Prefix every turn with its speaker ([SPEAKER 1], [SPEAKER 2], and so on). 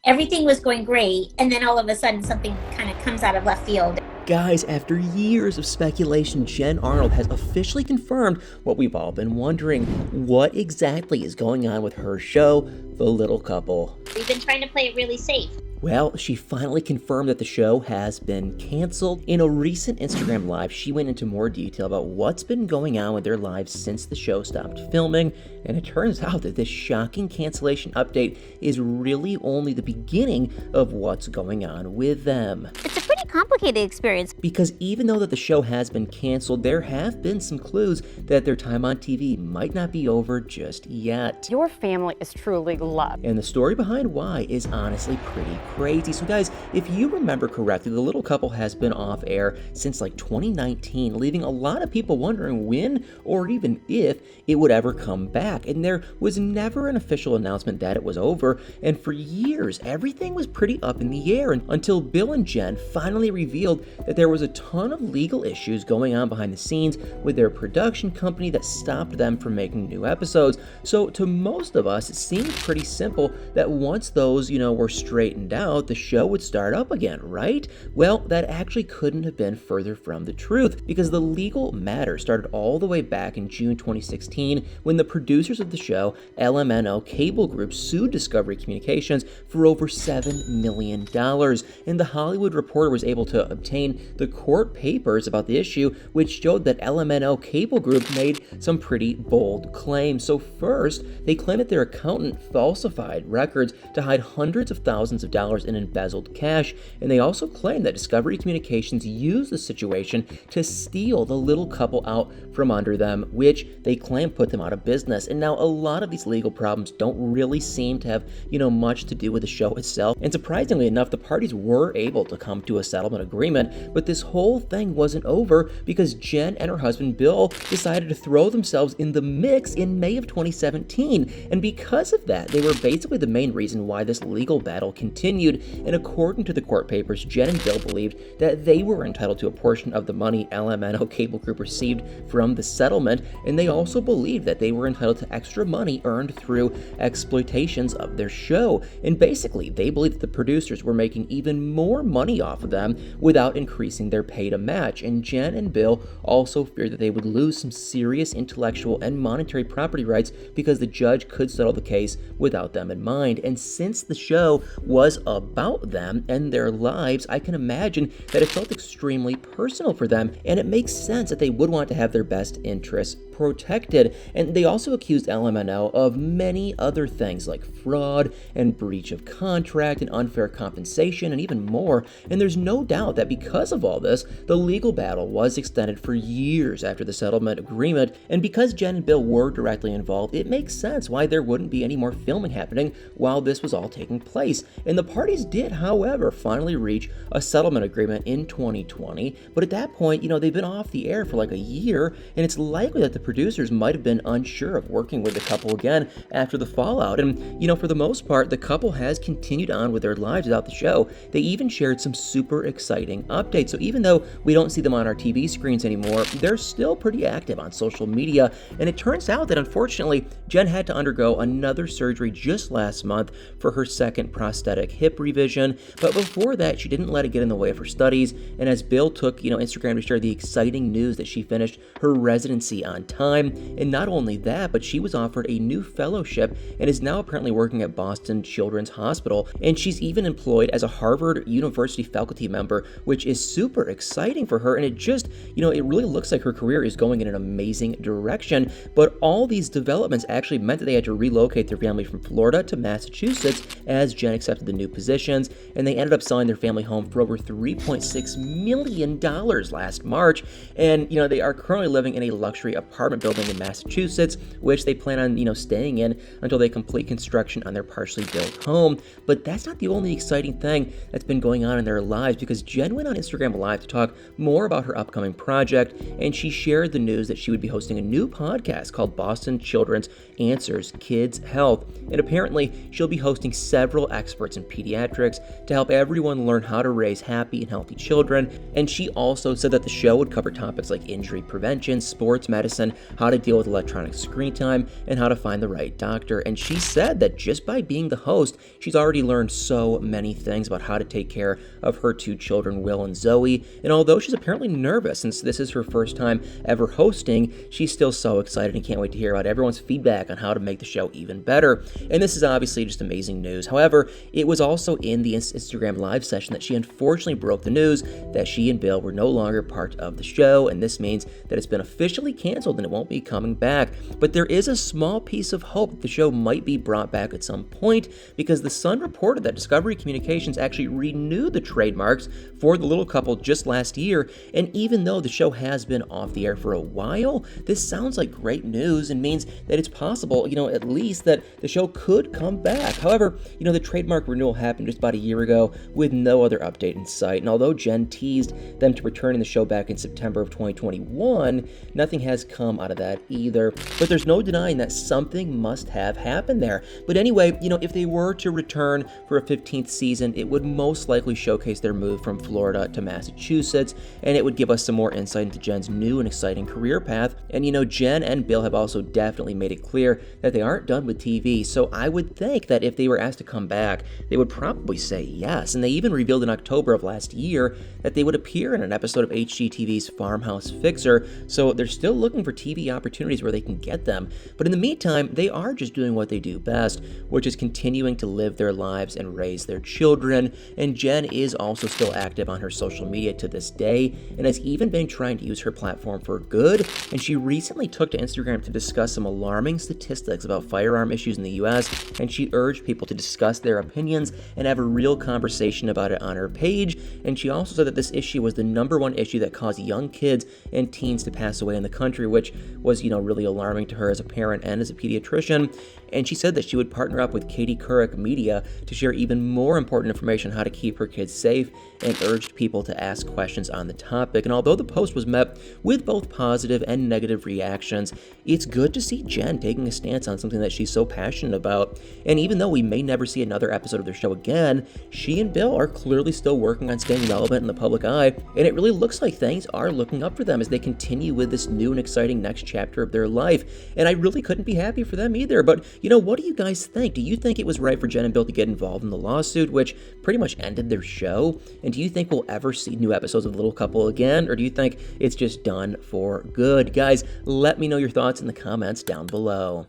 [SPEAKER 1] everything was going great, and then all of a sudden something kind of comes out of left field.
[SPEAKER 2] Guys, after years of speculation, Jen Arnold has officially confirmed what we've all been wondering. What exactly is going on with her show, The Little Couple?
[SPEAKER 1] We've been trying to play it really safe.
[SPEAKER 2] Well, she finally confirmed that the show has been canceled. In a recent Instagram Live, she went into more detail about what's been going on with their lives since the show stopped filming, and it turns out that this shocking cancellation update is really only the beginning of what's going on with them.
[SPEAKER 3] It's a pretty complicated experience.
[SPEAKER 2] Because even though that the show has been canceled, there have been some clues that their time on TV might not be over just yet.
[SPEAKER 4] Your family is truly loved.
[SPEAKER 2] And the story behind why is honestly pretty crazy. So guys, if you remember correctly, The Little Couple has been off air since like 2019, leaving a lot of people wondering when or even if it would ever come back. And there was never an official announcement that it was over. And for years, everything was pretty up in the air until Bill and Jen finally revealed that there was a ton of legal issues going on behind the scenes with their production company that stopped them from making new episodes. So to most of us, it seemed pretty simple that once those, were straightened out, the show would start up again, right? Well, that actually couldn't have been further from the truth, because the legal matter started all the way back in June 2016 when the producers of the show, LMNO Cable Group, sued Discovery Communications for over $7 million. And the Hollywood Reporter was able to obtain the court papers about the issue, which showed that LMNO Cable Group made some pretty bold claims. So first, they claimed that their accountant falsified records to hide hundreds of thousands of dollars in embezzled cash, and they also claimed that Discovery Communications used the situation to steal the Little Couple out from under them, which they claim put them out of business. And now a lot of these legal problems don't really seem to have, much to do with the show itself. And surprisingly enough, the parties were able to come to a settlement agreement, but this whole thing wasn't over because Jen and her husband Bill decided to throw themselves in the mix in May of 2017. And because of that, they were basically the main reason why this legal battle continued. And according to the court papers, Jen and Bill believed that they were entitled to a portion of the money LMNO Cable Group received from the settlement, and they also believed that they were entitled to extra money earned through exploitations of their show. And basically, they believed that the producers were making even more money off of them without increasing their pay to match. And Jen and Bill also feared that they would lose some serious intellectual and monetary property rights because the judge could settle the case without them in mind. And since the show was about them and their lives, I can imagine that it felt extremely personal for them, and it makes sense that they would want to have their best interests protected. And they also accused LMNO of many other things like fraud and breach of contract and unfair compensation and even more. And there's no doubt that because of all this, the legal battle was extended for years after the settlement agreement. And because Jen and Bill were directly involved, it makes sense why there wouldn't be any more filming happening while this was all taking place. And the parties did, however, finally reach a settlement agreement in 2020. But at that point, they've been off the air for like a year, and it's likely that the producers might have been unsure of working with the couple again after the fallout. And, for the most part, the couple has continued on with their lives without the show. They even shared some super exciting updates. So even though we don't see them on our TV screens anymore, they're still pretty active on social media. And it turns out that unfortunately, Jen had to undergo another surgery just last month for her second prosthetic hip revision. But before that, she didn't let it get in the way of her studies. And as Bill took, Instagram to share the exciting news that she finished her residency on time. And not only that, but she was offered a new fellowship and is now apparently working at Boston Children's Hospital. And she's even employed as a Harvard University faculty member, which is super exciting for her. And it just, it really looks like her career is going in an amazing direction. But all these developments actually meant that they had to relocate their family from Florida to Massachusetts as Jen accepted the new positions. And they ended up selling their family home for over $3.6 million last March. And, they are currently living in a luxury apartment building in Massachusetts, which they plan on, staying in until they complete construction on their partially built home. But that's not the only exciting thing that's been going on in their lives, because Jen went on Instagram Live to talk more about her upcoming project, and she shared the news that she would be hosting a new podcast called Boston Children's Answers Kids Health. And apparently, she'll be hosting several experts in pediatrics to help everyone learn how to raise happy and healthy children. And she also said that the show would cover topics like injury prevention, sports medicine, how to deal with electronic screen time, and how to find the right doctor. And she said that just by being the host, she's already learned so many things about how to take care of her 2 children, Will and Zoe. And although she's apparently nervous since this is her first time ever hosting, she's still so excited and can't wait to hear about everyone's feedback on how to make the show even better. And this is obviously just amazing news. However, it was also in the Instagram live session that she unfortunately broke the news that she and Bill were no longer part of the show, and this means that it's been officially canceled and it won't be coming back. But there is a small piece of hope that the show might be brought back at some point, because The Sun reported that Discovery Communications actually renewed the trademarks for The Little Couple just last year, and even though the show has been off the air for a while, this sounds like great news and means that it's possible, at least that the show could come back. However, the trademark renewal happened just about a year ago with no other update in sight, and although Jen teased them to returning the show back in September of 2021, nothing has come out of that either. But there's no denying that something must have happened there. But anyway, if they were to return for a 15th season, it would most likely showcase their move from Florida to Massachusetts, and it would give us some more insight into Jen's new and exciting career path. And Jen and Bill have also definitely made it clear that they aren't done with TV, so I would think that if they were asked to come back, they would probably say yes. And they even revealed in October of last year that they would appear in an episode of HGTV's Farmhouse Fixer, so they're still looking for TV opportunities where they can get them. But in the meantime, they are just doing what they do best, which is continuing to live their lives and raise their children. And Jen is also still active on her social media to this day, and has even been trying to use her platform for good. And she recently took to Instagram to discuss some alarming statistics about firearm issues in the US, and she urged people to discuss their opinions and have a real conversation about it on her page. And she also said that this issue was the #1 issue that caused young kids and teens to pass away in the country, which was, really alarming to her as a parent and as a pediatrician. And she said that she would partner up with Katie Couric Media to share even more important information on how to keep her kids safe, and urged people to ask questions on the topic. And although the post was met with both positive and negative reactions, it's good to see Jen taking a stance on something that she's so passionate about. And even though we may never see another episode of their show again, she and Bill are clearly still working on staying relevant in the public eye, and it really looks like things are looking up for them as they continue with this new and exciting next chapter of their life. And I really couldn't be happy for them either. But what do you guys think? Do you think it was right for Jen and Bill to get involved in the lawsuit, which pretty much ended their show? And do you think we'll ever see new episodes of The Little Couple again, or do you think it's just done for good? Guys, let me know your thoughts in the comments down below.